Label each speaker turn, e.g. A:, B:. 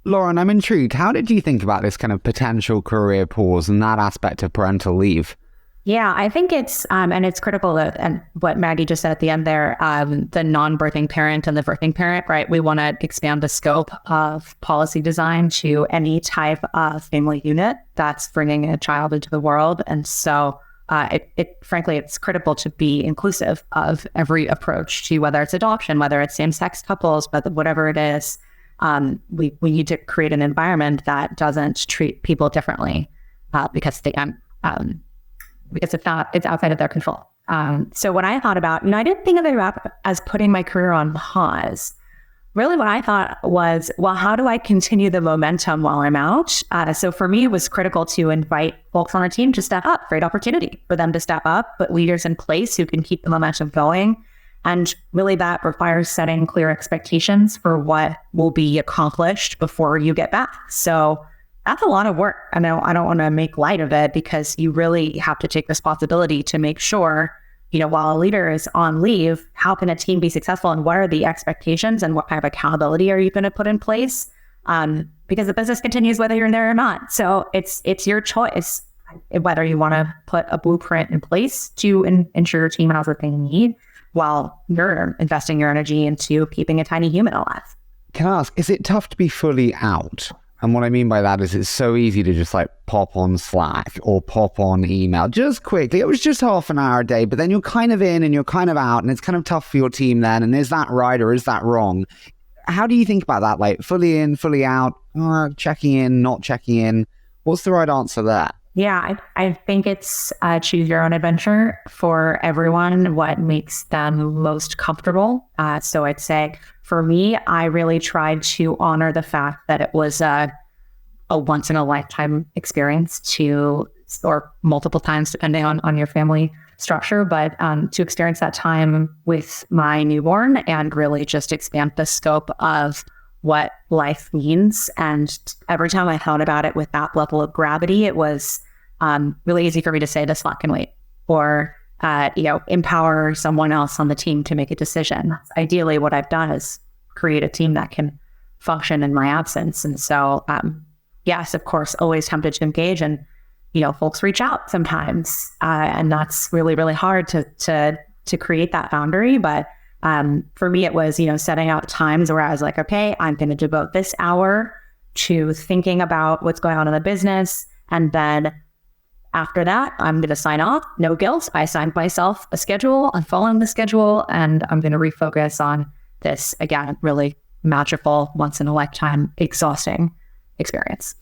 A: Lauren, I'm intrigued. How did you think about this kind of potential career pause and that aspect of parental leave?
B: Yeah, I think it's, and it's critical that, and what Maggie just said at the end there, the non-birthing parent and the birthing parent, right? We want to expand the scope of policy design to any type of family unit that's bringing a child into the world. And so frankly, it's critical to be inclusive of every approach to whether it's adoption, whether it's same-sex couples, but whatever it is, we need to create an environment that doesn't treat people differently because it's outside of their control. So what I thought about, and I didn't think of it as putting my career on pause. Really what I thought was, well, how do I continue the momentum while I'm out? So for me, it was critical to invite folks on our team to step up. Great opportunity for them to step up, put leaders in place who can keep the momentum going. And really that requires setting clear expectations for what will be accomplished before you get back. So that's a lot of work. I know I don't want to make light of it because you really have to take responsibility to make sure, while a leader is on leave, how can a team be successful and what are the expectations and what kind of accountability are you going to put in place? Because the business continues whether you're there or not. So it's your choice whether you want to put a blueprint in place to ensure your team has what they need while you're investing your energy into keeping a tiny human alive.
A: Can I ask, is it tough to be fully out? And what I mean by that is it's so easy to just pop on Slack or pop on email just quickly. It was just half an hour a day, but then you're kind of in and you're kind of out and it's kind of tough for your team then. And is that right or is that wrong? How do you think about that? Fully in, fully out, checking in, not checking in? What's the right answer there?
B: Yeah, I think it's choose your own adventure for everyone, what makes them most comfortable. So I'd say for me, I really tried to honor the fact that it was a once in a lifetime experience or multiple times depending on your family structure, but to experience that time with my newborn and really just expand the scope of what life means. And every time I thought about it with that level of gravity, it was really easy for me to say this slot can wait, or empower someone else on the team to make a decision. Ideally, what I've done is create a team that can function in my absence. And so, yes, of course, always tempted to engage, and folks reach out sometimes, and that's really, really hard to create that boundary. But for me, it was setting out times where I was like, okay, I'm going to devote this hour to thinking about what's going on in the business, and then after that, I'm going to sign off. No guilt. I signed myself a schedule. I'm following the schedule, and I'm going to refocus on this, again, really magical, once in a lifetime, exhausting experience.